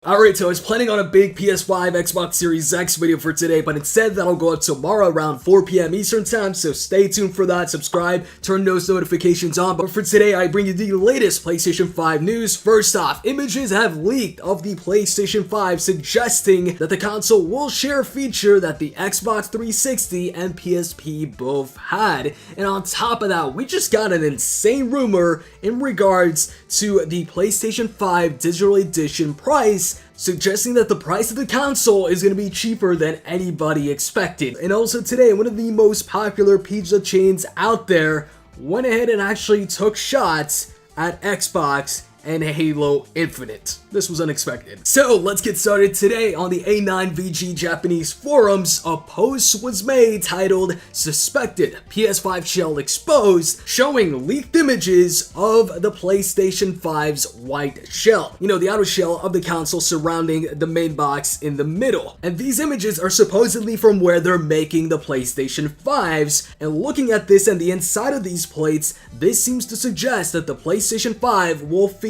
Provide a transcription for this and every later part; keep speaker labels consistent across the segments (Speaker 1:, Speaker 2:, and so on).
Speaker 1: Alright, so I was planning on a big PS5 Xbox Series X video for today, but instead that'll go up tomorrow around 4 p.m. Eastern time, so stay tuned for that, subscribe, turn those notifications on. But for today, I bring you the latest PlayStation 5 news. First off, images have leaked of the PlayStation 5 suggesting that the console will share a feature that the Xbox 360 and PSP both had. And on top of that, we just got an insane rumor in regards to the PlayStation 5 Digital Edition Price, suggesting that the price of the console is going to be cheaper than anybody expected. And also today, one of the most popular pizza chains out there went ahead and actually took shots at Xbox and Halo Infinite. This was unexpected. So let's get started. Today on the A9VG Japanese forums, a post was made titled "Suspected PS5 Shell Exposed," showing leaked images of the PlayStation 5's white shell. You know, the outer shell of the console surrounding the main box in the middle. And these images are supposedly from where they're making the PlayStation 5s. And looking at this and the inside of these plates, this seems to suggest that the PlayStation 5 will feature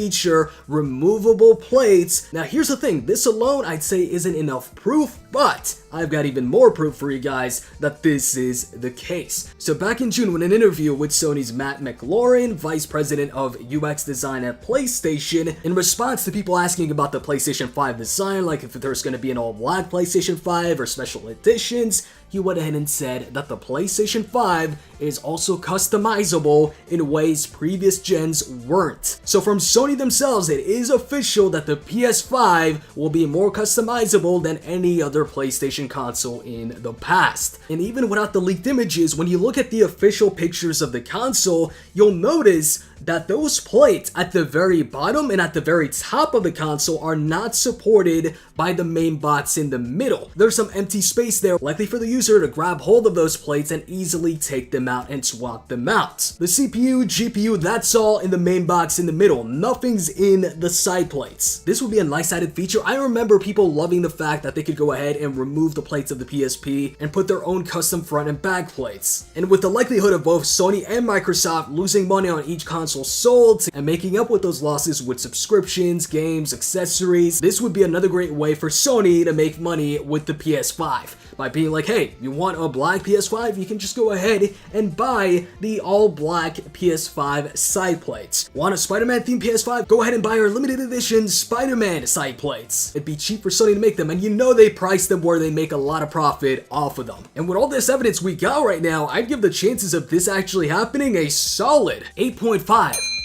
Speaker 1: removable plates. Now here's the thing, this alone I'd say isn't enough proof, but I've got even more proof for you guys that this is the case. So back in June, when an interview with Sony's Matt McLaurin, Vice President of UX Design at PlayStation, in response to people asking about the PlayStation 5 design, like if there's going to be an all-black PlayStation 5 or special editions, he went ahead and said that the PlayStation 5 is also customizable in ways previous gens weren't. So from Sony themselves, it is official that the PS5 will be more customizable than any other PlayStation console in the past. And even without the leaked images, when you look at the official pictures of the console, you'll notice that those plates at the very bottom and at the very top of the console are not supported by the main box in the middle. There's some empty space there, likely for the user to grab hold of those plates and easily take them out and swap them out. The CPU, GPU, that's all in the main box in the middle. Nothing's in the side plates. This would be a nice added feature. I remember people loving the fact that they could go ahead and remove the plates of the PSP and put their own custom front and back plates. And with the likelihood of both Sony and Microsoft losing money on each console sold and making up with those losses with subscriptions, games, accessories, this would be another great way for Sony to make money with the PS5 by being like, hey, you want a black PS5? You can just go ahead and buy the all black PS5 side plates. Want a Spider-Man themed PS5? Go ahead and buy our limited edition Spider-Man side plates. It'd be cheap for Sony to make them, and you know they price them where they make a lot of profit off of them. And with all this evidence we got right now, I'd give the chances of this actually happening a solid 8.5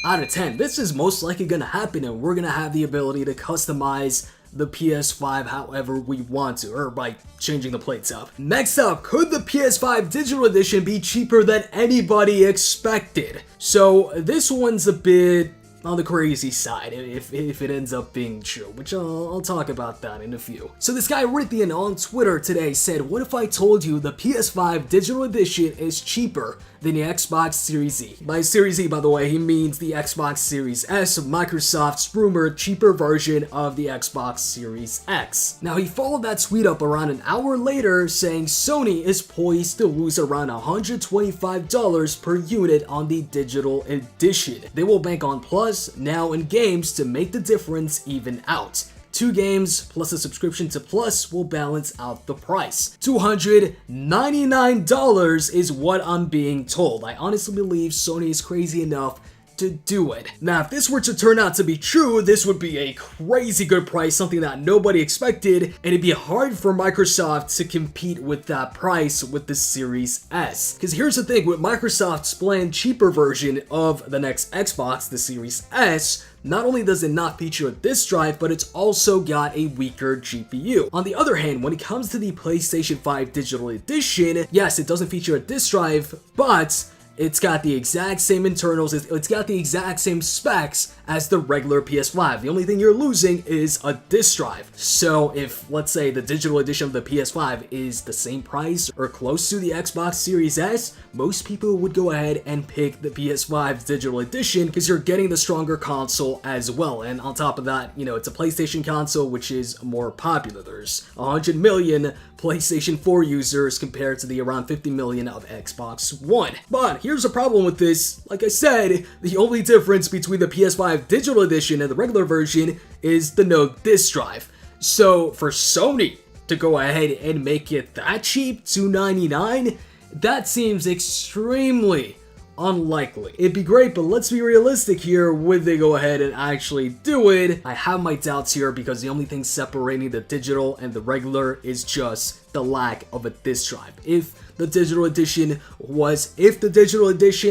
Speaker 1: out of 10. This is most likely gonna happen, and we're gonna have the ability to customize the PS5 however we want to, or by changing the plates up. Next up, could the PS5 Digital Edition be cheaper than anybody expected? So this one's a bit on the crazy side if it ends up being true, which I'll talk about that in a few. So this guy Rithian on Twitter today said, what if I told you the PS5 Digital Edition is cheaper than the Xbox Series Z? By Series Z, by the way, he means the Xbox Series S, Microsoft's rumored cheaper version of the Xbox Series X. Now he followed that tweet up around an hour later saying Sony is poised to lose around $125 per unit on the Digital Edition. They will bank on Plus, Now, and games to make the difference even out. 2 games plus a subscription to Plus will balance out the price. $299 is what I'm being told. I honestly believe Sony is crazy enough to do it. Now, if this were to turn out to be true, this would be a crazy good price, something that nobody expected, and it'd be hard for Microsoft to compete with that price with the Series S. Because here's the thing, with Microsoft's planned cheaper version of the next Xbox, the Series S, not only does it not feature a disk drive, but it's also got a weaker GPU. On the other hand, when it comes to the PlayStation 5 Digital Edition, yes, it doesn't feature a disk drive, but it's got the exact same internals, it's got the exact same specs as the regular PS5. The only thing you're losing is a disk drive. So if, let's say, the digital edition of the PS5 is the same price or close to the Xbox Series S, most people would go ahead and pick the PS5 digital edition because you're getting the stronger console as well. And on top of that, you know, it's a PlayStation console, which is more popular. There's 100 million PlayStation 4 users compared to the around 50 million of Xbox One. But here's the problem with this. Like I said, the only difference between the PS5 Digital Edition and the regular version is the no disk drive. So for Sony to go ahead and make it that cheap, $299, that seems extremely unlikely. It'd be great, but let's be realistic here. Would they go ahead and actually do it? I have my doubts here because the only thing separating the digital and the regular is just the lack of a disc drive. If the digital edition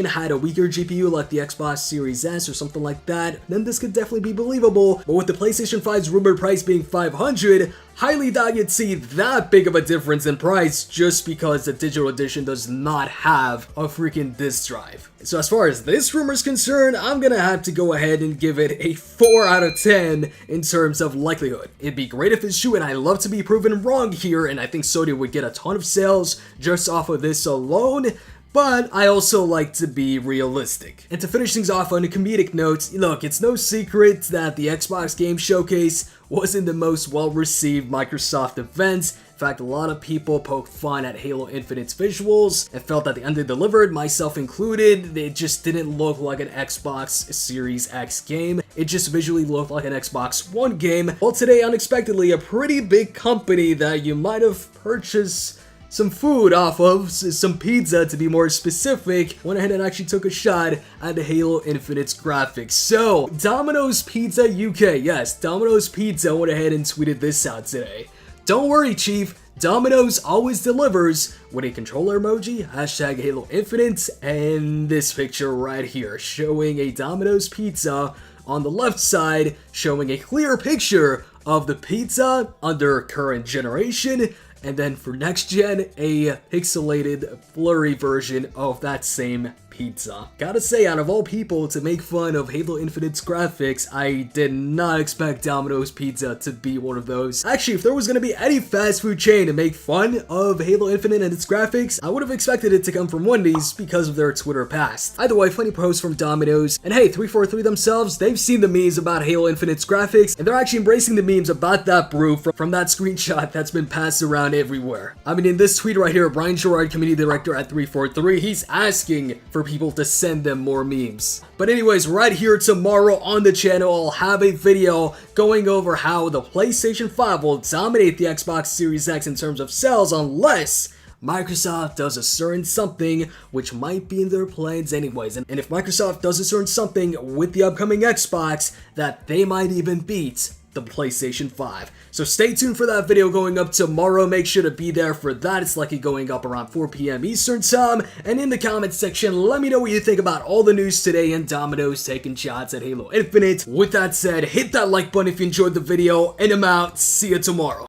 Speaker 1: had a weaker GPU like the Xbox Series S or something like that, then this could definitely be believable. But with the PlayStation 5's rumored price being $500, highly doubt you'd see that big of a difference in price just because the digital edition does not have a freaking disc drive. So as far as this rumor is concerned, I'm gonna have to go ahead and give it a 4 out of 10 in terms of likelihood. It'd be great if it's true, and I love to be proven wrong here, and I think Sony would get a ton of sales just off of this alone. But I also like to be realistic. And to finish things off on a comedic note, look, it's no secret that the Xbox Game Showcase wasn't the most well-received Microsoft event. In fact, a lot of people poked fun at Halo Infinite's visuals and felt that they under-delivered, myself included. It just didn't look like an Xbox Series X game. It just visually looked like an Xbox One game. Well, today, unexpectedly, a pretty big company that you might have purchased some food off of, some pizza to be more specific, went ahead and actually took a shot at the Halo Infinite's graphics. So, Dominos Pizza UK, yes, Dominos Pizza went ahead and tweeted this out today. Don't worry, Chief, Dominos always delivers, with a controller emoji, hashtag Halo Infinite, and this picture right here, showing a Domino's Pizza on the left side, showing a clear picture of the pizza under current generation, and then for next gen, a pixelated, blurry version of that same pizza. Gotta say, out of all people to make fun of Halo Infinite's graphics, I did not expect Domino's Pizza to be one of those. Actually, if there was gonna be any fast food chain to make fun of Halo Infinite and its graphics, I would have expected it to come from Wendy's because of their Twitter past. Either way, funny posts from Domino's, and hey, 343 themselves, they've seen the memes about Halo Infinite's graphics, and they're actually embracing the memes about that brew from that screenshot that's been passed around everywhere. I mean, in this tweet right here, Brian Gerard, community director at 343, he's asking for people to send them more memes. But anyways, right here tomorrow on the channel, I'll have a video going over how the PlayStation 5 will dominate the Xbox Series X in terms of sales unless Microsoft does a certain something, which might be in their plans anyways. And if Microsoft does a certain something with the upcoming Xbox, that they might even beat the PlayStation 5. So stay tuned for that video going up tomorrow. Make sure to be there for that. It's likely going up around 4 p.m. Eastern time. And in the comments section, let me know what you think about all the news today and Domino's taking shots at Halo Infinite. With that said, hit that like button if you enjoyed the video, and I'm out. See you tomorrow.